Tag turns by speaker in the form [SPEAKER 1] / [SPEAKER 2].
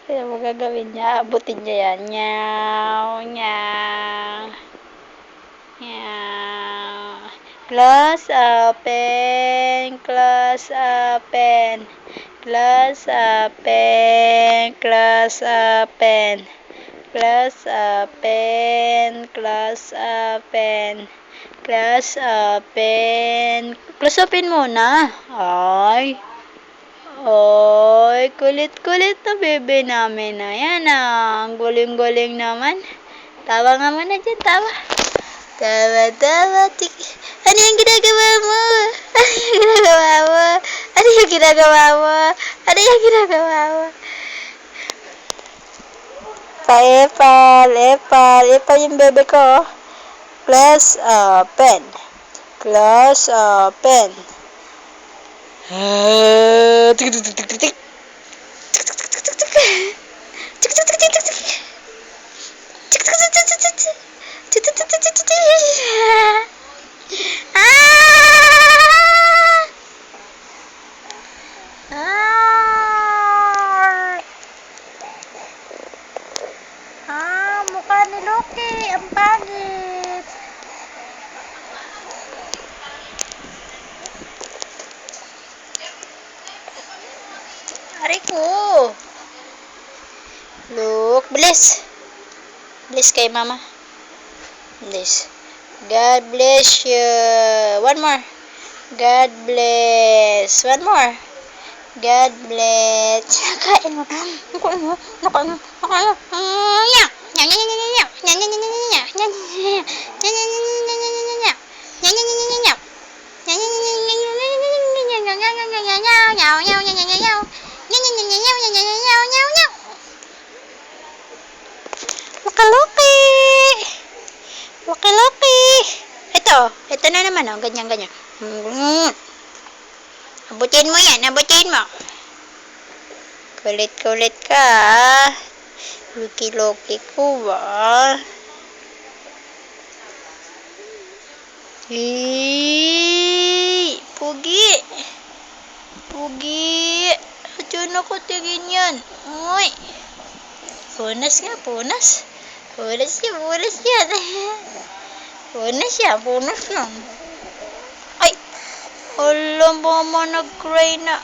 [SPEAKER 1] Kaya mo gagawin niya, abutin niya yan. Nyaw, nyaw. Nyaw. Close, open, close, open. Close, open, close, open. Close, open, close, open. Close, open. Close, open muna. Ay. Oy, kulit-kulit na bebe namin na. Yan ang guling-guling naman. Tawa nga muna dyan, tawa. Tawa. Ano yung ginagawa mo? Ano yung ginagawa mo? Ano yung ginagawa mo? Ano yung ginagawa mo? Epal yung bebe ko. Close, open. Close, open. Tik. Mukha ni Loki, ang pangit. Ari ko. Look, bilis. Bilis kay mama. Bilis. God bless you. One more. God bless. One more. God bless. Kain mo. Nakain mo. Laki. Ito na naman, oh. Ganyan. Abutin mo yan, abutin mo. Kulit-kulit ka, ah. Luki-luki ko, ba? Pugi. Diyan ako tingin yan. Uy. Punas nga. Punas yan. Ay. Alam mo, nag-cry na.